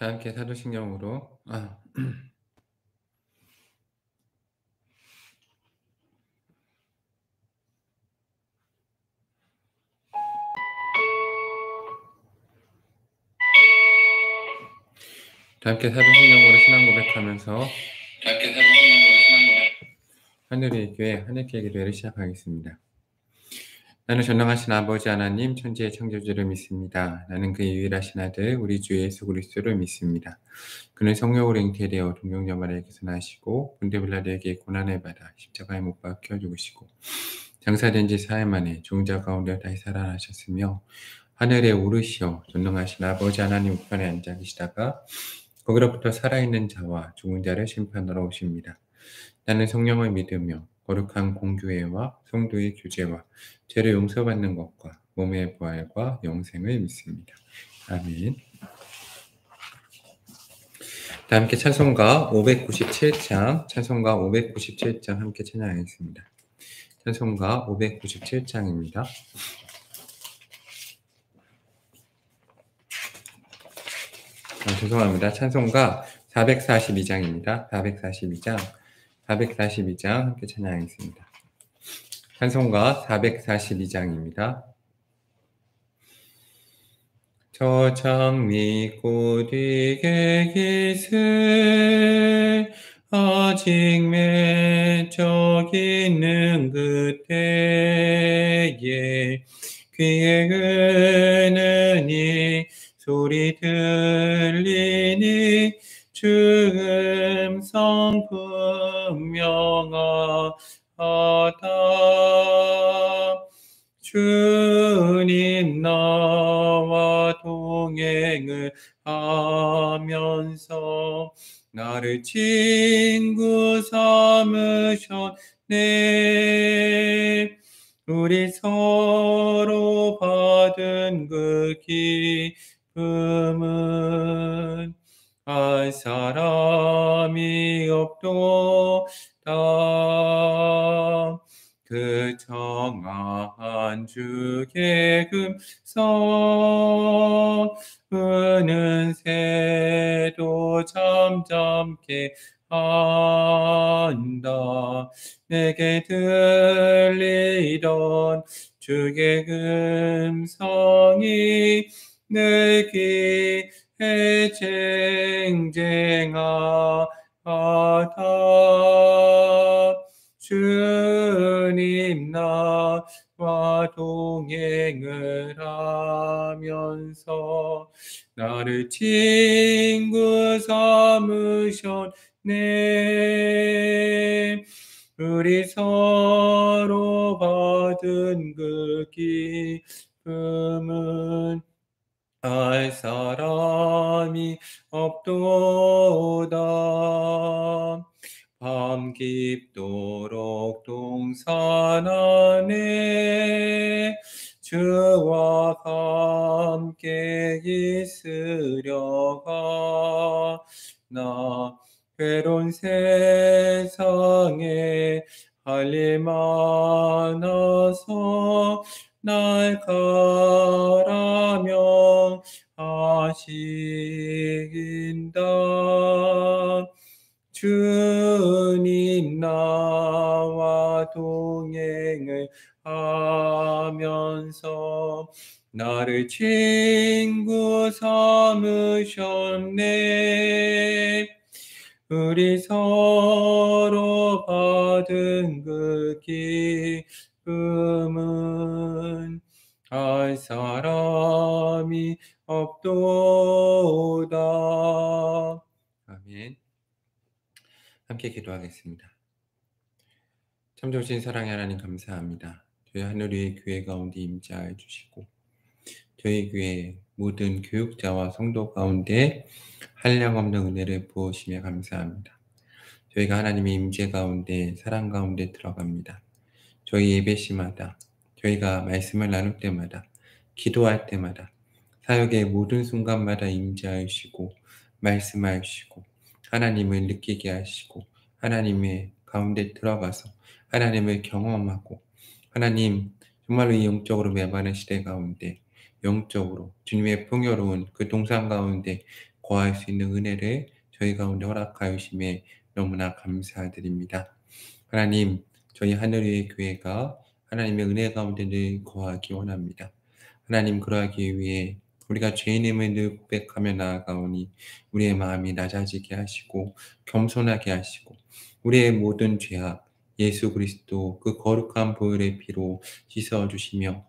다 함께 사도신경으로 다 함께 사도신경으로 신앙 고백하면서 하늘의 교회 하늘길 기도회를 시작하겠습니다. 나는 전능하신 아버지 하나님 천지의 창조주를 믿습니다. 나는 그의 유일하신 아들 우리 주 예수 그리스도를 믿습니다. 그는 성령으로 잉태되어 동정녀 마리아에게서 나시고 본데 빌라도에게 고난을 받아 십자가에 못 박혀 죽으시고 장사된 지 사흘 만에 죽은 가운데 다시 살아나셨으며 하늘에 오르시어 전능하신 아버지 하나님 우편에 앉아 계시다가 거기로부터 살아있는 자와 죽은 자를 심판하러 오십니다. 나는 성령을 믿으며 거룩한 공교회와 성도의 교제와 죄를 용서받는 것과 몸의 부활과 영생을 믿습니다. 아멘. 다 함께 찬송가 597장 함께 찬양하겠습니다. 찬송가 597장입니다. 죄송합니다. 찬송가 442장입니다. 442장 함께 찬양하겠습니다. 찬송가 442장입니다. 저 장미 꽃이게 깃을 아직 맺혀 있는 그때에 귀에 흐르니 소리 들리니 주음 성품 명하다. 주님 나와 동행을 하면서 나를 친구 삼으셨네. 우리 서로 받은 그 기쁨은 알 사람이 없도다. 그 정한 주의 금성 은은 새도 잠잠케 한다. 내게 들리던 주의 금성이 내 귀에 쟁쟁하다. 주님 나와 동행을 하면서 나를 친구 삼으셨네. 우리 서로 받은 그 기쁨은 알 사람이 없도다. 밤 깊도록 동산 안에 주와 함께 있으려가 나 괴로운 세상에 할 일 많아서 날 가라며 하신다. 주님 나와 동행을 하면서 나를 친구 삼으셨네. 우리 서로 받은 그 기쁨은 알 사람이 없도다. 아멘. 함께 기도하겠습니다. 참 좋으신 사랑의 하나님 감사합니다. 저희 하늘 위의 교회 가운데 임재하여 주시고 저희 교회 모든 교육자와 성도 가운데 한량없는 은혜를 부으시며 감사합니다. 저희가 하나님의 임재 가운데 사랑 가운데 들어갑니다. 저희 예배시마다 저희가 말씀을 나눌 때마다 기도할 때마다 사역의 모든 순간마다 임재하시고 말씀하시고 하나님을 느끼게 하시고 하나님의 가운데 들어가서 하나님을 경험하고 하나님 정말로 이 영적으로 메마른 시대 가운데 영적으로 주님의 풍요로운 그 동산 가운데 거할 수 있는 은혜를 저희 가운데 허락하여 주심에 너무나 감사드립니다. 하나님, 저희 하늘의 교회가 하나님의 은혜 가운데 늘 거하기 원합니다. 하나님, 그러하기 위해 우리가 죄인임을 늘 고백하며 나아가오니 우리의 마음이 낮아지게 하시고 겸손하게 하시고 우리의 모든 죄악 예수 그리스도 그 거룩한 보혈의 피로 씻어주시며,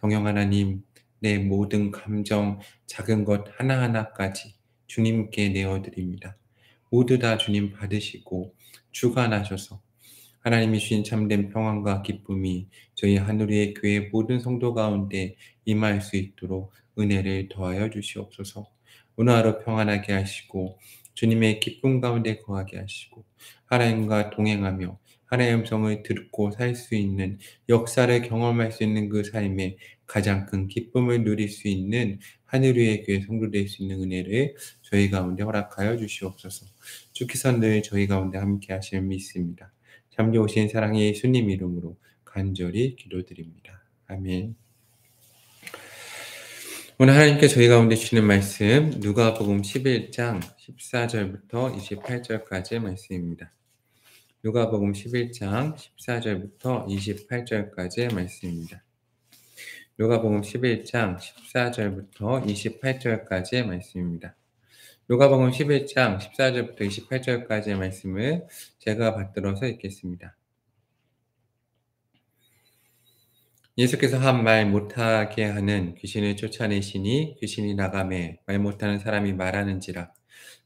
성령 하나님, 내 모든 감정 작은 것 하나하나까지 주님께 내어드립니다. 모두 다 주님 받으시고 주관하셔서 하나님이 주신 참된 평안과 기쁨이 저희 하늘의 교회 모든 성도 가운데 임할 수 있도록 은혜를 더하여 주시옵소서. 오늘 하루 평안하게 하시고 주님의 기쁨 가운데 거하게 하시고 하나님과 동행하며 하나님의 음성을 듣고 살 수 있는, 역사를 경험할 수 있는 그 삶에 가장 큰 기쁨을 누릴 수 있는 하늘 위의 교회 성도 될 수 있는 은혜를 저희 가운데 허락하여 주시옵소서. 주께서 늘 저희 가운데 함께 하실 믿습니다. 잠재오신 사랑의 예수님 이름으로 간절히 기도드립니다. 아멘. 오늘 하나님께 저희 가운데 주시는 말씀, 누가복음 11장 14절부터 28절까지의 말씀입니다. 누가복음 11장 14절부터 28절까지의 말씀입니다. 누가복음 11장 14절부터 28절까지의 말씀입니다. 누가복음 11장 14절부터 28절까지의 말씀을 제가 받들어서 읽겠습니다. 예수께서 한 말 못하게 하는 귀신을 쫓아내시니 귀신이 나가매 말 못하는 사람이 말하는지라.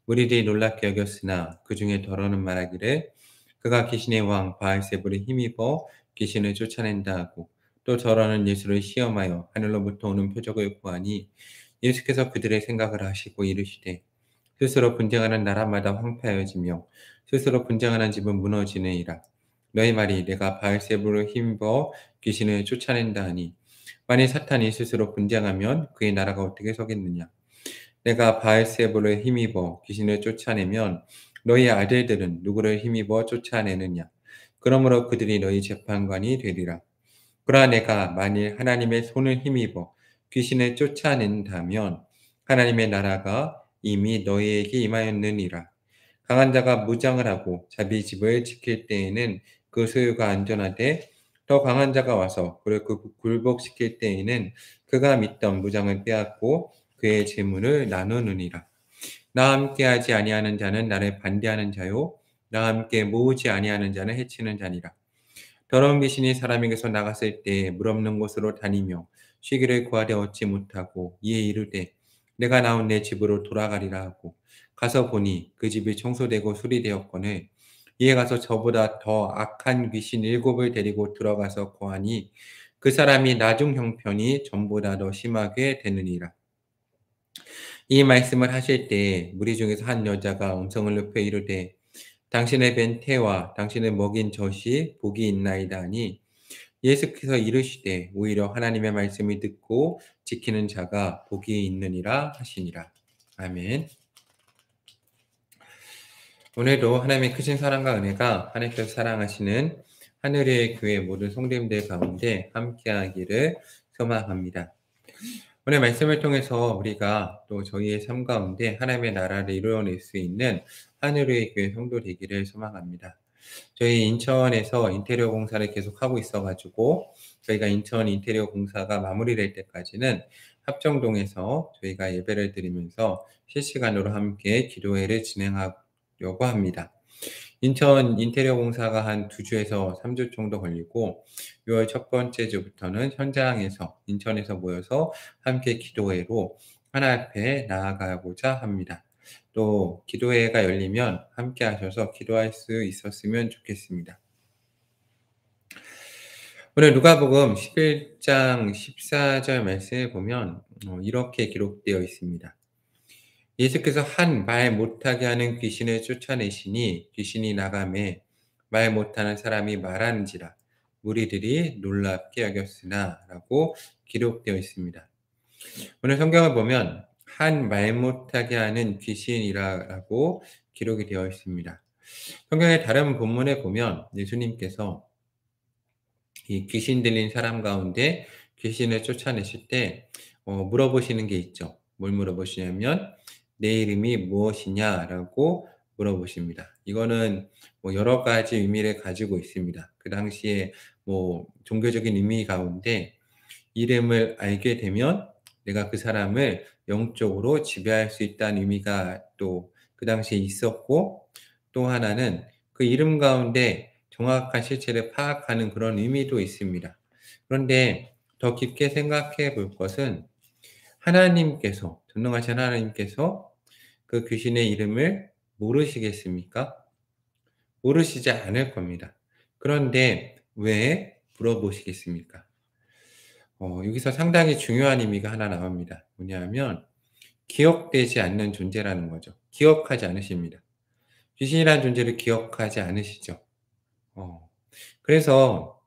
무리들이 놀랍게 여겼으나 그 중에 더러는 말하기를 그가 귀신의 왕 바알세불에 힘입어 귀신을 쫓아낸다 하고, 또 더러는 예수를 시험하여 하늘로부터 오는 표적을 구하니, 예수께서 그들의 생각을 하시고 이르시되 스스로 분쟁하는 나라마다 황폐하여지며 스스로 분쟁하는 집은 무너지느니라. 너희 말이 내가 바알세불을 힘입어 귀신을 쫓아낸다 하니, 만일 사탄이 스스로 분쟁하면 그의 나라가 어떻게 서겠느냐. 내가 바알세불을 힘입어 귀신을 쫓아내면 너희 아들들은 누구를 힘입어 쫓아내느냐. 그러므로 그들이 너희 재판관이 되리라. 그러나 내가 만일 하나님의 손을 힘입어 귀신을 쫓아낸다면 하나님의 나라가 이미 너희에게 임하였느니라. 강한 자가 무장을 하고 자기 집을 지킬 때에는 그 소유가 안전하되, 더 강한 자가 와서 그를 굴복시킬 때에는 그가 믿던 무장을 빼앗고 그의 재물을 나누느니라. 나와 함께하지 아니하는 자는 나를 반대하는 자요, 나와 함께 모으지 아니하는 자는 해치는 자니라. 더러운 귀신이 사람에게서 나갔을 때 물 없는 곳으로 다니며 쉬기를 구하되 얻지 못하고 이에 이르되 내가 나온 내 집으로 돌아가리라 하고, 가서 보니 그 집이 청소되고 수리되었거늘 이에 가서 저보다 더 악한 귀신 7을 데리고 들어가서 거하니 그 사람이 나중 형편이 전보다 더 심하게 되느니라. 이 말씀을 하실 때 무리 중에서 한 여자가 음성을 높여 이르되 당신의 벤 태와 당신을 먹인 젖이 복이 있나이다 하니, 예수께서 이르시되 오히려 하나님의 말씀을 듣고 지키는 자가 복이 있느니라 하시니라. 아멘. 오늘도 하나님의 크신 사랑과 은혜가 하나님께서 사랑하시는 하늘의 교회 모든 성도님들 가운데 함께하기를 소망합니다. 오늘 말씀을 통해서 우리가 또 저희의 삶 가운데 하나님의 나라를 이루어낼 수 있는 하늘의 교회 성도 되기를 소망합니다. 저희 인천에서 인테리어 공사를 계속하고 있어가지고 저희가 인천 인테리어 공사가 마무리될 때까지는 합정동에서 저희가 예배를 드리면서 실시간으로 함께 기도회를 진행하려고 합니다. 인천 인테리어 공사가 한 2주에서 3주 정도 걸리고 6월 첫 번째 주부터는 현장에서 인천에서 모여서 함께 기도회로 하나 앞에 나아가고자 합니다. 또 기도회가 열리면 함께 하셔서 기도할 수 있었으면 좋겠습니다. 오늘 누가복음 11장 14절 말씀을 보면 이렇게 기록되어 있습니다. 예수께서 한 말 못하게 하는 귀신을 쫓아내시니 귀신이 나가매 말 못하는 사람이 말하는지라. 무리들이 놀랍게 여겼으나 라고 기록되어 있습니다. 오늘 성경을 보면 한 말 못하게 하는 귀신이라고 기록이 되어 있습니다. 성경의 다른 본문에 보면 예수님께서 이 귀신 들린 사람 가운데 귀신을 쫓아내실 때 물어보시는 게 있죠. 뭘 물어보시냐면 내 이름이 무엇이냐라고 물어보십니다. 이거는 뭐 여러 가지 의미를 가지고 있습니다. 그 당시에 뭐 종교적인 의미 가운데 이름을 알게 되면 내가 그 사람을 영적으로 지배할 수 있다는 의미가 또 그 당시에 있었고, 또 하나는 그 이름 가운데 정확한 실체를 파악하는 그런 의미도 있습니다. 그런데 더 깊게 생각해 볼 것은, 하나님께서, 전능하신 하나님께서 그 귀신의 이름을 모르시겠습니까? 모르시지 않을 겁니다. 그런데 왜 물어보시겠습니까? 여기서 상당히 중요한 의미가 하나 나옵니다. 뭐냐면 기억되지 않는 존재라는 거죠. 기억하지 않으십니다. 귀신이라는 존재를 기억하지 않으시죠. 어 그래서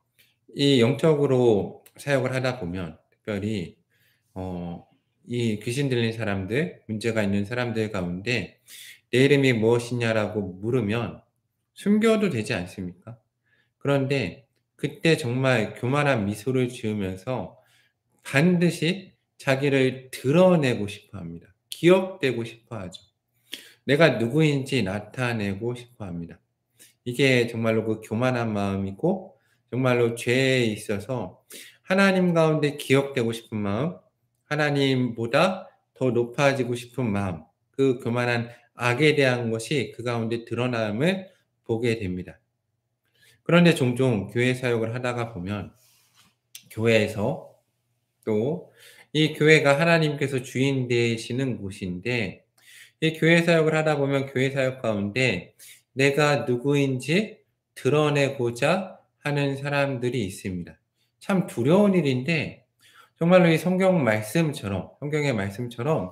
이 영적으로 사역을 하다 보면 특별히 이 귀신 들린 사람들, 문제가 있는 사람들 가운데 "내 이름이 무엇이냐?"라고 물으면 숨겨도 되지 않습니까? 그런데 그때 정말 교만한 미소를 지으면서 반드시 자기를 드러내고 싶어 합니다. 기억되고 싶어 하죠. 내가 누구인지 나타내고 싶어 합니다. 이게 정말로 그 교만한 마음이고, 정말로 죄에 있어서 하나님 가운데 기억되고 싶은 마음, 하나님보다 더 높아지고 싶은 마음, 그 교만한 악에 대한 것이 그 가운데 드러남을 보게 됩니다. 그런데 종종 교회 사역을 하다가 보면 교회에서 또 이 교회가 하나님께서 주인 되시는 곳인데, 이 교회 사역을 하다 보면 교회 사역 가운데 내가 누구인지 드러내고자 하는 사람들이 있습니다. 참 두려운 일인데, 정말로 이 성경의 말씀처럼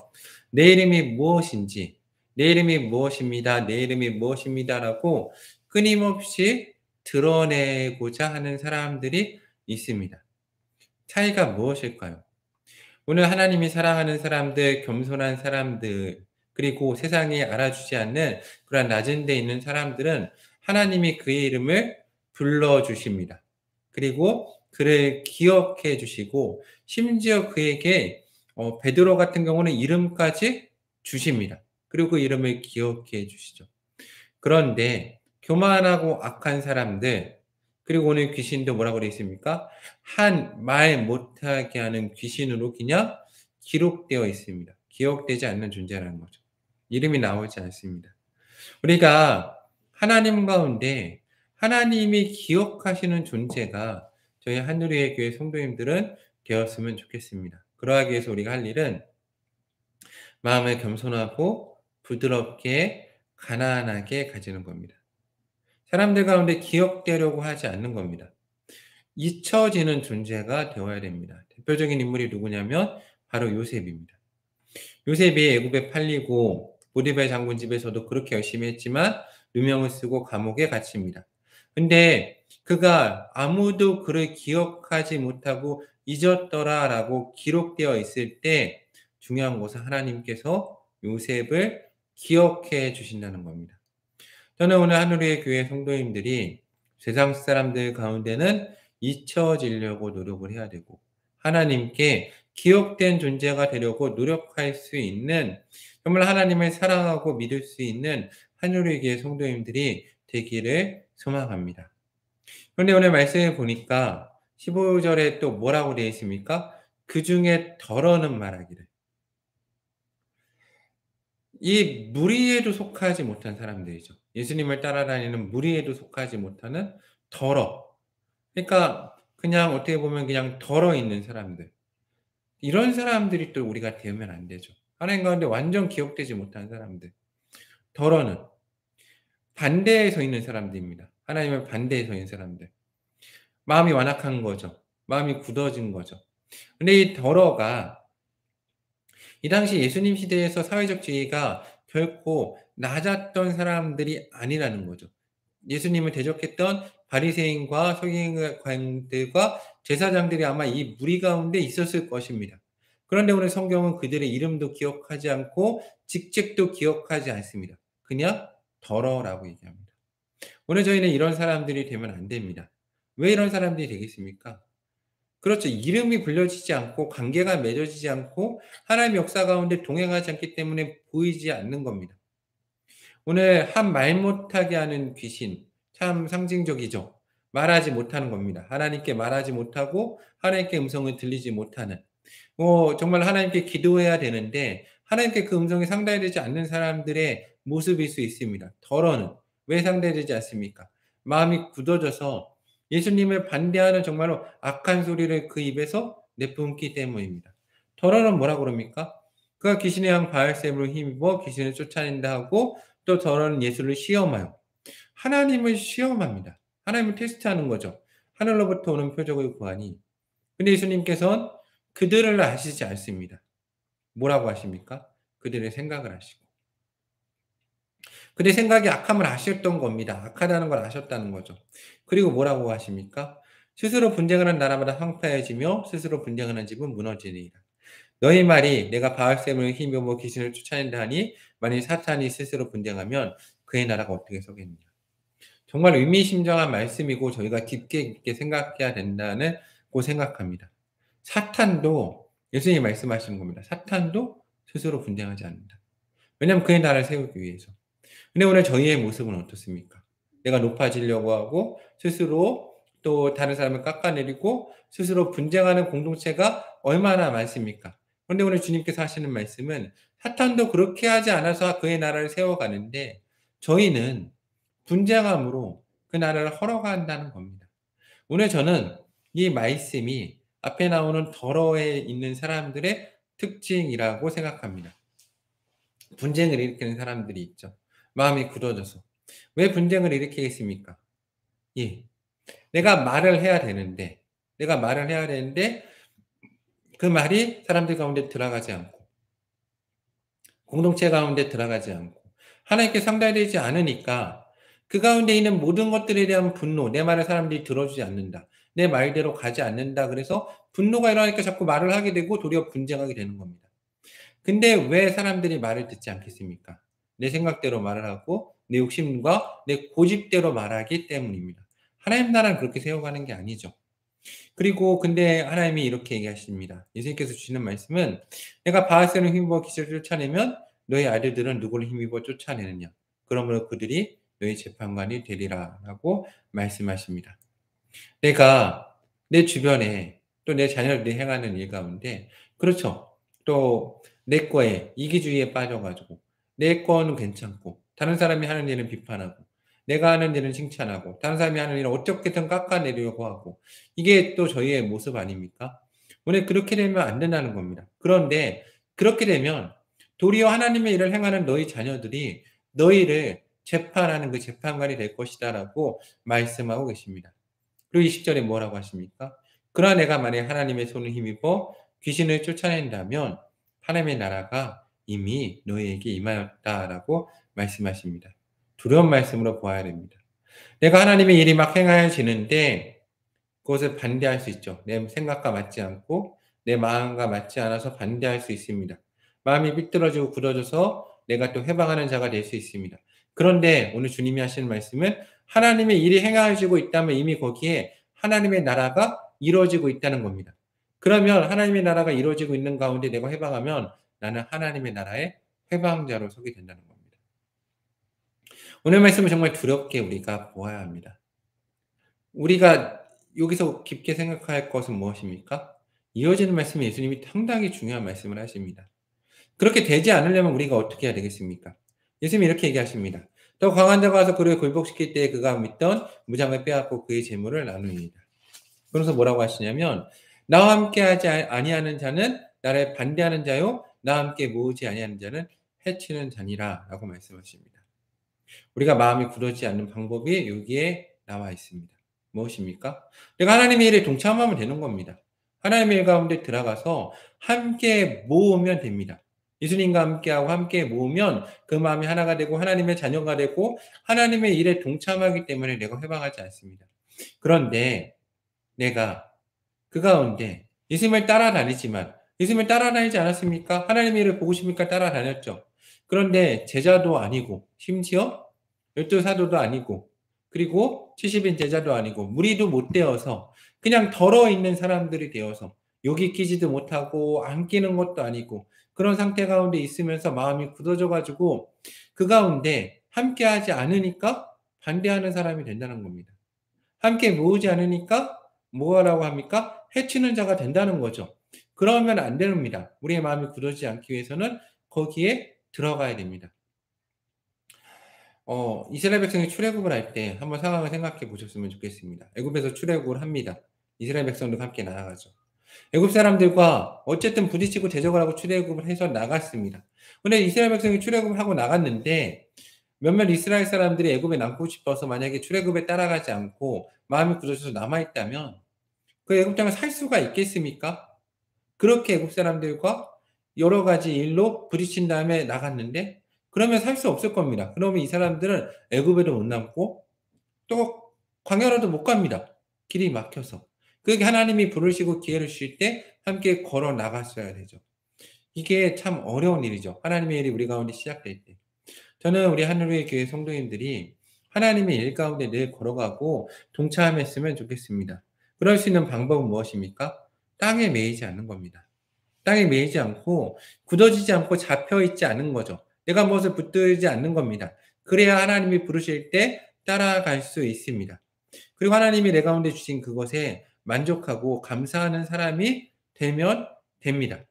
내 이름이 무엇인지, 내 이름이 무엇입니다, 내 이름이 무엇입니다라고 끊임없이 드러내고자 하는 사람들이 있습니다. 차이가 무엇일까요? 오늘 하나님이 사랑하는 사람들, 겸손한 사람들, 그리고 세상이 알아주지 않는 그러한 낮은 데 있는 사람들은 하나님이 그의 이름을 불러주십니다. 그리고 그를 기억해 주시고, 심지어 그에게 베드로 같은 경우는 이름까지 주십니다. 그리고 그 이름을 기억해 주시죠. 그런데 교만하고 악한 사람들, 그리고 오늘 귀신도 뭐라고 되어 있습니까? 한 말 못하게 하는 귀신으로 그냥 기록되어 있습니다. 기억되지 않는 존재라는 거죠. 이름이 나오지 않습니다. 우리가 하나님 가운데 하나님이 기억하시는 존재가 저희 하늘의 교회 성도님들은 되었으면 좋겠습니다. 그러하기 위해서 우리가 할 일은 마음을 겸손하고 부드럽게 가난하게 가지는 겁니다. 사람들 가운데 기억되려고 하지 않는 겁니다. 잊혀지는 존재가 되어야 됩니다. 대표적인 인물이 누구냐면 바로 요셉입니다. 요셉이 애굽에 팔리고 보디발 장군 집에서도 그렇게 열심히 했지만 누명을 쓰고 감옥에 갇힙니다. 근데 그가 아무도 그를 기억하지 못하고 잊었더라라고 기록되어 있을 때 중요한 것은 하나님께서 요셉을 기억해 주신다는 겁니다. 저는 오늘 하늘의 교회 성도님들이 세상 사람들 가운데는 잊혀지려고 노력을 해야 되고, 하나님께 기억된 존재가 되려고 노력할 수 있는, 정말 하나님을 사랑하고 믿을 수 있는 하늘의 교회 성도님들이 되기를 소망합니다. 그런데 오늘 말씀을 보니까 15절에 또 뭐라고 되어 있습니까? 그 중에 덜어는 말하기를. 이 무리에도 속하지 못한 사람들이죠. 예수님을 따라다니는 무리에도 속하지 못하는 덜어. 그러니까 그냥 어떻게 보면 그냥 덜어 있는 사람들. 이런 사람들이 또 우리가 되면 안 되죠. 하나님 가운데 완전 기억되지 못한 사람들. 덜어는 반대에 서 있는 사람들입니다. 하나님을 반대에 서 있는 사람들. 마음이 완악한 거죠. 마음이 굳어진 거죠. 근데 이 덜어가 이 당시 예수님 시대에서 사회적 지위가 결코 낮았던 사람들이 아니라는 거죠. 예수님을 대적했던 바리새인과 서기관들과 제사장들이 아마 이 무리 가운데 있었을 것입니다. 그런데 오늘 성경은 그들의 이름도 기억하지 않고 직책도 기억하지 않습니다. 그냥 덜어라고 얘기합니다. 오늘 저희는 이런 사람들이 되면 안 됩니다. 왜 이런 사람들이 되겠습니까? 그렇죠. 이름이 불려지지 않고 관계가 맺어지지 않고 하나님의 역사 가운데 동행하지 않기 때문에 보이지 않는 겁니다. 오늘 한 말 못하게 하는 귀신 참 상징적이죠. 말하지 못하는 겁니다. 하나님께 말하지 못하고 하나님께 음성을 들리지 못하는. 정말 하나님께 기도해야 되는데 하나님께 그 음성이 상달되지 않는 사람들의 모습일 수 있습니다. 덜어는 왜 상달되지 않습니까? 마음이 굳어져서 예수님을 반대하는 정말로 악한 소리를 그 입에서 내뿜기 때문입니다. 덜어는 뭐라 그럽니까? 그가 귀신의 양 바알세불을 힘입어 귀신을 쫓아낸다 하고 또 덜어는 예수를 시험하여 하나님을 시험합니다. 하나님을 테스트하는 거죠. 하늘로부터 오는 표적을 구하니. 근데 예수님께서는 그들을 아시지 않습니다. 뭐라고 하십니까? 그들의 생각을 아시고. 그들의 생각이 악함을 아셨던 겁니다. 악하다는 걸 아셨다는 거죠. 그리고 뭐라고 하십니까? 스스로 분쟁하는 나라마다 황폐해지며 스스로 분쟁하는 집은 무너지리라. 너희 말이 내가 바알셈을 힘입어 귀신을 쫓아낸다 하니 만일 사탄이 스스로 분쟁하면 그의 나라가 어떻게 서겠느냐. 정말 의미심장한 말씀이고 저희가 깊게 생각해야 된다고 생각합니다. 사탄도 예수님이 말씀하시는 겁니다. 사탄도 스스로 분쟁하지 않는다. 왜냐하면 그의 나라를 세우기 위해서. 근데 오늘 저희의 모습은 어떻습니까? 내가 높아지려고 하고 스스로 또 다른 사람을 깎아내리고 스스로 분쟁하는 공동체가 얼마나 많습니까? 그런데 오늘 주님께서 하시는 말씀은 사탄도 그렇게 하지 않아서 그의 나라를 세워가는데 저희는 분쟁함으로 그 나라를 헐어간다는 겁니다. 오늘 저는 이 말씀이 앞에 나오는 덜어에 있는 사람들의 특징이라고 생각합니다. 분쟁을 일으키는 사람들이 있죠. 마음이 굳어져서. 왜 분쟁을 일으키겠습니까? 예. 내가 말을 해야 되는데 그 말이 사람들 가운데 들어가지 않고 공동체 가운데 들어가지 않고 하나님께 상달되지 않으니까 그 가운데 있는 모든 것들에 대한 분노, 내 말을 사람들이 들어주지 않는다. 내 말대로 가지 않는다. 그래서 분노가 일어나니까 자꾸 말을 하게 되고 도리어 분쟁하게 되는 겁니다. 근데 왜 사람들이 말을 듣지 않겠습니까? 내 생각대로 말을 하고 내 욕심과 내 고집대로 말하기 때문입니다. 하나님 나라는 그렇게 세워가는 게 아니죠. 그리고 근데 하나님이 이렇게 얘기하십니다. 예수님께서 주시는 말씀은 내가 바알세를 힘입어 귀신을 쫓아내면 너희 아들들은 누구를 힘입어 쫓아내느냐. 그러므로 그들이 너희 재판관이 되리라 라고 말씀하십니다. 내가 내 주변에 또 내 자녀들이 행하는 일 가운데 그렇죠. 또 내 거에 이기주의에 빠져가지고 내 거는 괜찮고 다른 사람이 하는 일은 비판하고 내가 하는 일은 칭찬하고 다른 사람이 하는 일은 어떻게든 깎아내려고 하고 이게 또 저희의 모습 아닙니까? 오늘 그렇게 되면 안 된다는 겁니다. 그런데 그렇게 되면 도리어 하나님의 일을 행하는 너희 자녀들이 너희를 재판하는 그 재판관이 될 것이다라고 말씀하고 계십니다. 그리고 20절에 뭐라고 하십니까? 그러나 내가 만약 하나님의 손을 힘입어 귀신을 쫓아낸다면 하나님의 나라가 이미 너희에게 임하였다라고 말씀하십니다. 두려운 말씀으로 보아야 됩니다. 내가 하나님의 일이 막 행하여지는데 그것을 반대할 수 있죠. 내 생각과 맞지 않고 내 마음과 맞지 않아서 반대할 수 있습니다. 마음이 삐뚤어지고 굳어져서 내가 또 해방하는 자가 될 수 있습니다. 그런데 오늘 주님이 하시는 말씀은 하나님의 일이 행하여지고 있다면 이미 거기에 하나님의 나라가 이루어지고 있다는 겁니다. 그러면 하나님의 나라가 이루어지고 있는 가운데 내가 해방하면 나는 하나님의 나라의 해방자로 서게 된다는 겁니다. 오늘 말씀은 정말 두렵게 우리가 보아야 합니다. 우리가 여기서 깊게 생각할 것은 무엇입니까? 이어지는 말씀에 예수님이 상당히 중요한 말씀을 하십니다. 그렇게 되지 않으려면 우리가 어떻게 해야 되겠습니까? 예수님이 이렇게 얘기하십니다. 더 강한 자가 와서 그를 굴복시킬 때에 그가 믿던 무장을 빼앗고 그의 재물을 나누니이다. 그래서 뭐라고 하시냐면 나와 함께 하지 아니하는 자는 나를 반대하는 자요 나와 함께 모으지 아니하는 자는 해치는 자니라 라고 말씀하십니다. 우리가 마음이 굳어지지 않는 방법이 여기에 나와 있습니다. 무엇입니까? 내가 하나님의 일에 동참하면 되는 겁니다. 하나님의 일 가운데 들어가서 함께 모으면 됩니다. 예수님과 함께하고 함께 모으면 그 마음이 하나가 되고 하나님의 자녀가 되고 하나님의 일에 동참하기 때문에 내가 회방하지 않습니다. 그런데 내가 그 가운데 예수님을 따라다니지만 예수님을 따라다니지 않았습니까? 하나님의 일을 보고 싶으니까 따라다녔죠. 그런데 제자도 아니고 심지어 12 사도도 아니고 그리고 70인 제자도 아니고 무리도 못 되어서 그냥 덜어 있는 사람들이 되어서 여기 끼지도 못하고 안 끼는 것도 아니고 그런 상태 가운데 있으면서 마음이 굳어져 가지고 그 가운데 함께하지 않으니까 반대하는 사람이 된다는 겁니다. 함께 모으지 않으니까 뭐라고 합니까? 해치는 자가 된다는 거죠. 그러면 안 됩니다. 우리의 마음이 굳어지지 않기 위해서는 거기에 들어가야 됩니다. 이스라엘 백성이 출애굽을 할 때 한번 상황을 생각해 보셨으면 좋겠습니다. 애굽에서 출애굽을 합니다. 이스라엘 백성들과 함께 나아가죠. 애굽 사람들과 어쨌든 부딪히고 대적을 하고 출애굽을 해서 나갔습니다. 근데 이스라엘 백성이 출애굽을 하고 나갔는데 몇몇 이스라엘 사람들이 애굽에 남고 싶어서 만약에 출애굽에 따라가지 않고 마음이 굳어져서 남아 있다면 그 애굽 땅을 살 수가 있겠습니까? 그렇게 애굽 사람들과 여러 가지 일로 부딪힌 다음에 나갔는데 그러면 살 수 없을 겁니다. 그러면 이 사람들은 애굽에도 못 남고 또 광야로도 못 갑니다. 길이 막혀서. 그게 하나님이 부르시고 기회를 주실 때 함께 걸어 나갔어야 되죠. 이게 참 어려운 일이죠. 하나님의 일이 우리 가운데 시작될 때. 저는 우리 하늘의 교회 성도님들이 하나님의 일 가운데 늘 걸어가고 동참했으면 좋겠습니다. 그럴 수 있는 방법은 무엇입니까? 땅에 매이지 않는 겁니다. 땅에 매이지 않고 굳어지지 않고 잡혀 있지 않은 거죠. 내가 무엇을 붙들지 않는 겁니다. 그래야 하나님이 부르실 때 따라갈 수 있습니다. 그리고 하나님이 내 가운데 주신 그것에 만족하고 감사하는 사람이 되면 됩니다.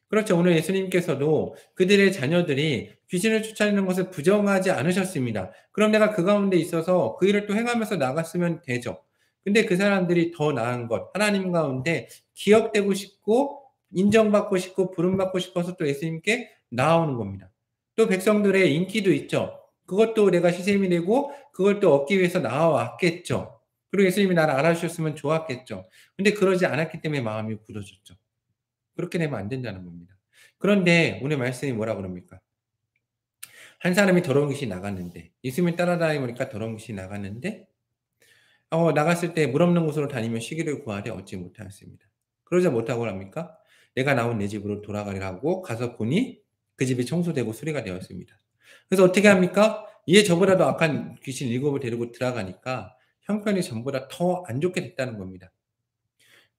그렇죠. 오늘 예수님께서도 그들의 자녀들이 귀신을 쫓아내는 것을 부정하지 않으셨습니다. 그럼 내가 그 가운데 있어서 그 일을 또 행하면서 나갔으면 되죠. 근데 그 사람들이 더 나은 것, 하나님 가운데 기억되고 싶고 인정받고 싶고 부름받고 싶어서 또 예수님께 나오는 겁니다. 또 백성들의 인기도 있죠. 그것도 내가 시샘이 되고 그걸 또 얻기 위해서 나와왔겠죠. 그리고 예수님이 나를 알아주셨으면 좋았겠죠. 근데 그러지 않았기 때문에 마음이 굳어졌죠. 그렇게 되면 안 된다는 겁니다. 그런데 오늘 말씀이 뭐라 그럽니까? 한 사람이 더러운 귀신이 나갔는데 예수님을 따라다니니까 더러운 귀신이 나갔는데 나갔을 때 물 없는 곳으로 다니며 쉬기를 구하되 얻지 못하였습니다. 그러자 못하고 합니까? 내가 나온 내 집으로 돌아가리라 하고 가서 보니 그 집이 청소되고 수리가 되었습니다. 그래서 어떻게 합니까? 이에 저보다도 악한 귀신 7을 데리고 들어가니까 형편이 전보다 더 안 좋게 됐다는 겁니다.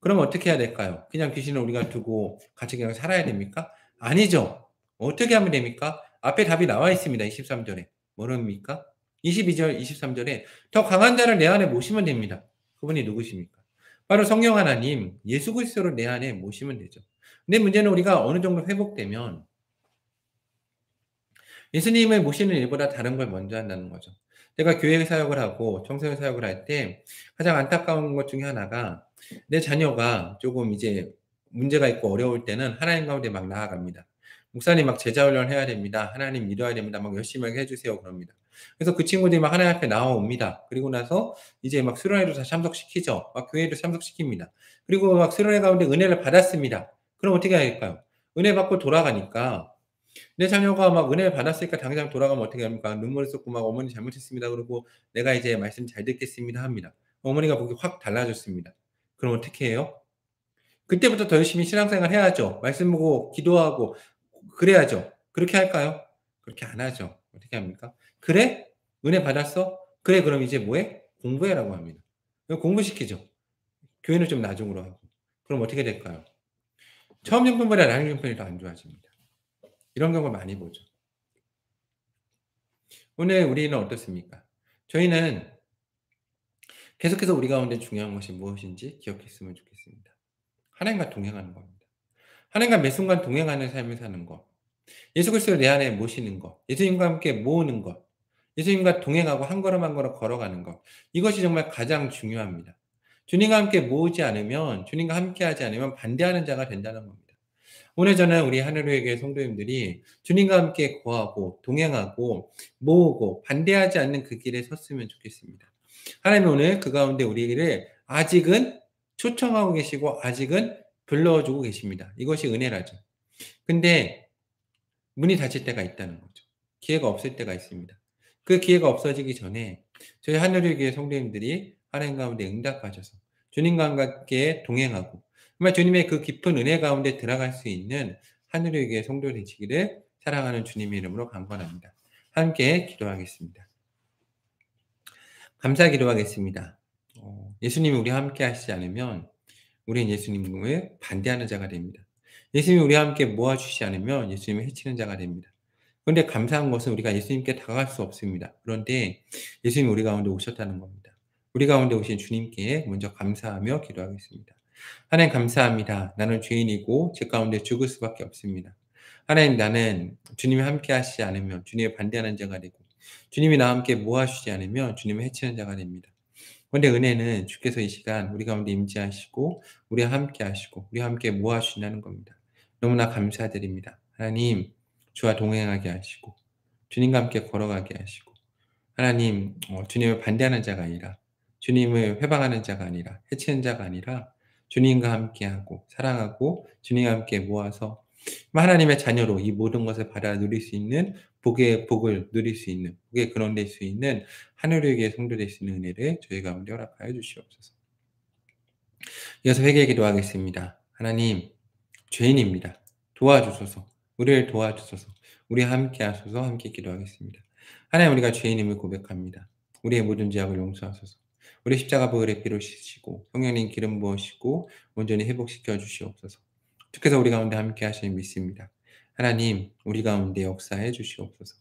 그럼 어떻게 해야 될까요? 그냥 귀신을 우리가 두고 같이 그냥 살아야 됩니까? 아니죠. 어떻게 하면 됩니까? 앞에 답이 나와 있습니다. 23절에. 뭐랍니까? 22절, 23절에 더 강한 자를 내 안에 모시면 됩니다. 그분이 누구십니까? 바로 성령 하나님, 예수 그리스도를 내 안에 모시면 되죠. 근데 문제는 우리가 어느 정도 회복되면 예수님을 모시는 일보다 다른 걸 먼저 한다는 거죠. 제가 교회 사역을 하고 청소년 사역을 할 때 가장 안타까운 것 중에 하나가 내 자녀가 조금 이제 문제가 있고 어려울 때는 하나님 가운데 막 나아갑니다. 목사님 막 제자 훈련 해야 됩니다. 하나님 믿어야 됩니다. 막 열심히 해 주세요. 그럽니다. 그래서 그 친구들이 막 하나님 앞에 나와옵니다. 그리고 나서 이제 막 수련회도 다 참석시키죠. 막 교회도 참석시킵니다. 그리고 막 수련회 가운데 은혜를 받았습니다. 그럼 어떻게 해야 할까요? 은혜 받고 돌아가니까 내 자녀가 막 은혜를 받았으니까 당장 돌아가면 어떻게 합니까? 눈물을 쏟고 막 "어머니 잘못했습니다." 그러고 "내가 이제 말씀 잘 듣겠습니다." 합니다. 어머니가 보기 확 달라졌습니다. 그럼 어떻게 해요? 그때부터 더 열심히 신앙생활 해야죠. 말씀 보고 기도하고 그래야죠. 그렇게 할까요? 그렇게 안 하죠. 어떻게 합니까? "그래? 은혜 받았어? 그래 그럼 이제 뭐 해? 공부해."라고 합니다. 공부시키죠. 교회는 좀 나중으로 하고. 그럼 어떻게 될까요? 처음 형편보다 나중 형편이 더 안 좋아집니다. 이런 경우를 많이 보죠. 오늘 우리는 어떻습니까? 저희는 계속해서 우리 가운데 중요한 것이 무엇인지 기억했으면 좋겠습니다. 하나님과 동행하는 겁니다. 하나님과 매 순간 동행하는 삶을 사는 것. 예수 그리스도를 내 안에 모시는 것. 예수님과 함께 모으는 것. 예수님과 동행하고 한 걸음 한 걸음 걸어가는 것. 이것이 정말 가장 중요합니다. 주님과 함께 모으지 않으면, 주님과 함께하지 않으면 반대하는 자가 된다는 겁니다. 오늘 저는 우리 하늘의 교회 성도님들이 주님과 함께 거하고 동행하고 모으고 반대하지 않는 그 길에 섰으면 좋겠습니다. 하나님 오늘 그 가운데 우리를 아직은 초청하고 계시고 아직은 불러주고 계십니다. 이것이 은혜라죠. 근데 문이 닫힐 때가 있다는 거죠. 기회가 없을 때가 있습니다. 그 기회가 없어지기 전에 저희 하늘의 교회 성도님들이 하나님 가운데 응답하셔서 주님과 함께 동행하고 정말 주님의 그 깊은 은혜 가운데 들어갈 수 있는 하늘의 교회 성도 되시기를 사랑하는 주님의 이름으로 간구합니다. 함께 기도하겠습니다. 감사 기도하겠습니다. 예수님이 우리와 함께 하시지 않으면 우리는 예수님을 반대하는 자가 됩니다. 예수님이 우리와 함께 모아주시지 않으면 예수님을 해치는 자가 됩니다. 그런데 감사한 것은 우리가 예수님께 다가갈 수 없습니다. 그런데 예수님이 우리 가운데 오셨다는 겁니다. 우리 가운데 오신 주님께 먼저 감사하며 기도하겠습니다. 하나님 감사합니다. 나는 죄인이고 제 가운데 죽을 수밖에 없습니다. 하나님 나는 주님이 함께 하시지 않으면 주님을 반대하는 자가 되고 주님이 나와 함께 모아주시지 않으면 주님을 해치는 자가 됩니다. 그런데 은혜는 주께서 이 시간 우리 가운데 임재하시고 우리와 함께 하시고 우리와 함께 모아주신다는 겁니다. 너무나 감사드립니다. 하나님 주와 동행하게 하시고 주님과 함께 걸어가게 하시고 하나님 주님을 반대하는 자가 아니라 주님을 회방하는 자가 아니라 해치는 자가 아니라 주님과 함께하고 사랑하고 주님과 함께 모아서 하나님의 자녀로 이 모든 것을 받아 누릴 수 있는 복의 복을 누릴 수 있는 복의 근원 될 수 있는 하늘의 교회 성도 될 수 있는 은혜를 저희 가운데 허락하여 주시옵소서. 이어서 회개 기도하겠습니다. 하나님 죄인입니다. 도와주소서. 우리를 도와주소서. 우리와 함께 하소서. 함께 기도하겠습니다. 하나님 우리가 죄인임을 고백합니다. 우리의 모든 죄악을 용서하소서. 우리 십자가 보혈의 피로 씻으시고 성령님 기름 부으시고 온전히 회복시켜 주시옵소서. 주께서 우리 가운데 함께 하시니 믿습니다. 하나님 우리 가운데 역사해 주시옵소서.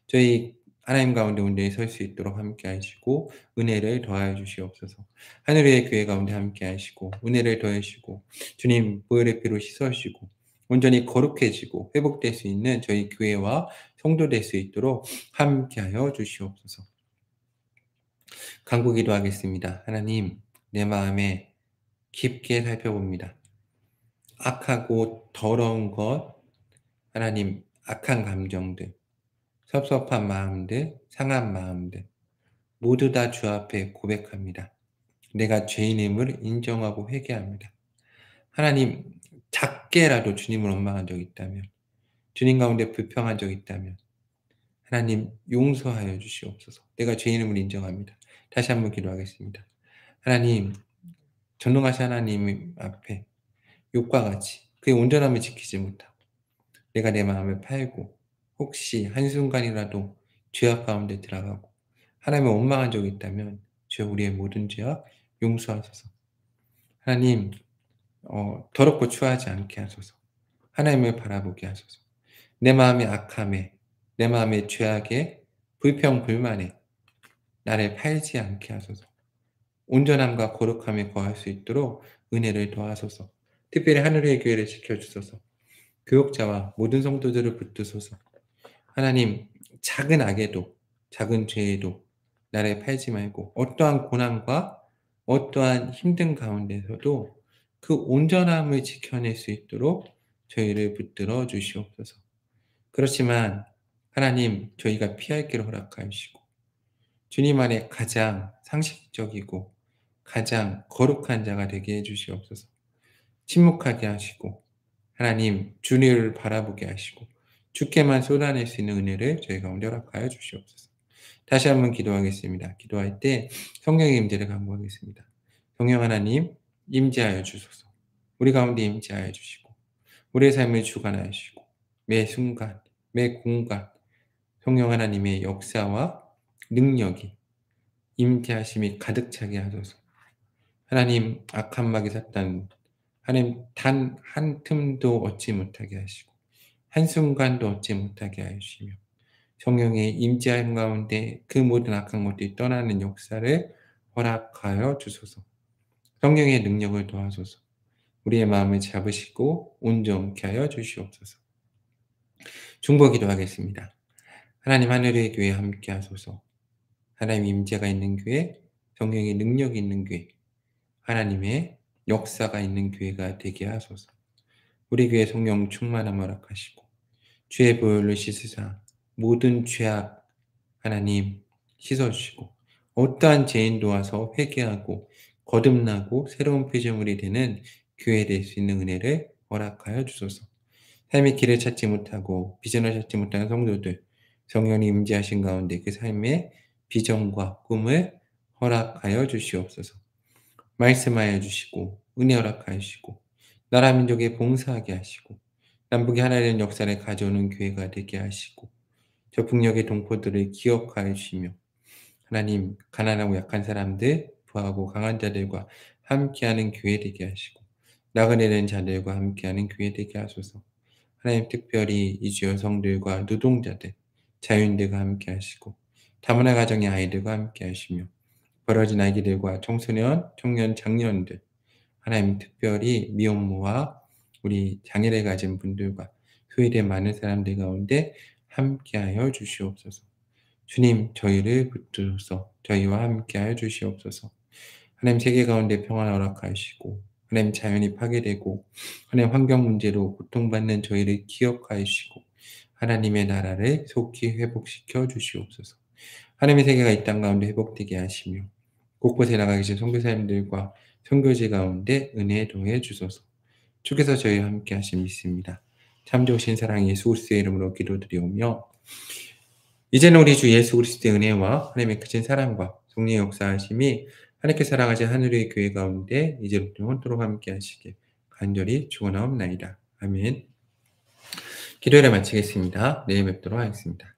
저희 하나님 가운데 온전히 설 수 있도록 함께 하시고 은혜를 더하여 주시옵소서. 하늘의 교회 가운데 함께 하시고 은혜를 더하시고 주님 보혈의 피로 씻어주시고 온전히 거룩해지고 회복될 수 있는 저희 교회와 성도 될 수 있도록 함께하여 주시옵소서. 간구기도 하겠습니다. 하나님 내 마음에 깊게 살펴봅니다. 악하고 더러운 것, 하나님 악한 감정들, 섭섭한 마음들, 상한 마음들 모두 다 주 앞에 고백합니다. 내가 죄인임을 인정하고 회개합니다. 하나님 작게라도 주님을 원망한 적이 있다면 주님 가운데 불평한 적이 있다면 하나님 용서하여 주시옵소서. 내가 죄인임을 인정합니다. 다시 한번 기도하겠습니다. 하나님 전능하신 하나님 앞에 욕과 같이 그의 온전함을 지키지 못하고 내가 내 마음을 팔고 혹시 한순간이라도 죄악 가운데 들어가고 하나님을 원망한 적이 있다면 주여 우리의 모든 죄악 용서하소서. 하나님 더럽고 추하지 않게 하소서. 하나님을 바라보게 하소서. 내 마음의 악함에 내 마음의 죄악에 불평 불만에 나를 팔지 않게 하소서. 온전함과 거룩함에 거할 수 있도록 은혜를 더하소서. 특별히 하늘의 교회를 지켜주소서. 교역자와 모든 성도들을 붙드소서. 하나님 작은 악에도 작은 죄에도 나를 팔지 말고 어떠한 고난과 어떠한 힘든 가운데서도 그 온전함을 지켜낼 수 있도록 저희를 붙들어 주시옵소서. 그렇지만 하나님 저희가 피할 길을 허락하시고 주님 안에 가장 상식적이고 가장 거룩한 자가 되게 해 주시옵소서. 침묵하게 하시고 하나님 주님을 바라보게 하시고 주께만 쏟아낼 수 있는 은혜를 저희 가운데 허락하여 주시옵소서. 다시 한번 기도하겠습니다. 기도할 때 성령의 임재를 간구하겠습니다. 성령 하나님 임재하여 주소서. 우리 가운데 임재하여 주시고 우리의 삶을 주관하시고 매 순간 매 공간 성령 하나님의 역사와 능력이 임재하심이 가득 차게 하소서. 하나님 악한 마귀 사탄 하나님 단 한 틈도 얻지 못하게 하시고 한순간도 얻지 못하게 하시며 성령의 임재함 가운데 그 모든 악한 것들이 떠나는 역사를 허락하여 주소서. 성령의 능력을 도와소서. 우리의 마음을 잡으시고 온전케 하여 주시옵소서. 중보기도 하겠습니다. 하나님 하늘의 교회 함께 하소서. 하나님 임재가 있는 교회, 성령의 능력이 있는 교회, 하나님의 역사가 있는 교회가 되게 하소서. 우리 교회 성령 충만함 허락하시고 주의 보혈로 씻으사 모든 죄악 하나님 씻어주시고 어떠한 죄인도 와서 회개하고 거듭나고 새로운 피조물이 되는 교회 될 수 있는 은혜를 허락하여 주소서. 삶의 길을 찾지 못하고 비전을 찾지 못하는 성도들 성령님 임재하신 가운데 그 삶의 비전과 꿈을 허락하여 주시옵소서. 말씀하여 주시고 은혜 허락하시고 나라 민족에 봉사하게 하시고 남북의 하나의 역사를 가져오는 교회가 되게 하시고 저 북녘의 동포들을 기억하여 주시며 하나님 가난하고 약한 사람들 기뻐하고 강한 자들과 함께하는 교회 되게 하시고 나그네된 자들과 함께하는 교회 되게 하소서. 하나님 특별히 이주 여성들과 노동자들, 자유인들과 함께 하시고 다문화 가정의 아이들과 함께 하시며 벌어진 아기들과 청소년, 청년, 장년들 하나님 특별히 미혼모와 우리 장애를 가진 분들과 소외된 많은 사람들 가운데 함께하여 주시옵소서. 주님 저희를 붙드셔서 저희와 함께하여 주시옵소서. 하나님 세계 가운데 평안을 허락하시고 하나님 자연이 파괴되고 하나님 환경 문제로 고통받는 저희를 기억하시고 하나님의 나라를 속히 회복시켜 주시옵소서. 하나님의 세계가 이 땅 가운데 회복되게 하시며 곳곳에 나가 계신 선교사님들과 선교지 가운데 은혜에 동해 주소서. 주께서 저희와 함께 하심 믿습니다. 참 좋으신 사랑 예수 그리스도의 이름으로 기도드리오며 이제는 우리 주 예수 그리스도의 은혜와 하나님의 크신 사랑과 성령의 역사하심이 하나님께 사랑하신 하늘의 교회 가운데 이제부터 영원토록 함께 하시길 간절히 축원하옵나이다. 아멘. 기도를 마치겠습니다. 내일 뵙도록 하겠습니다.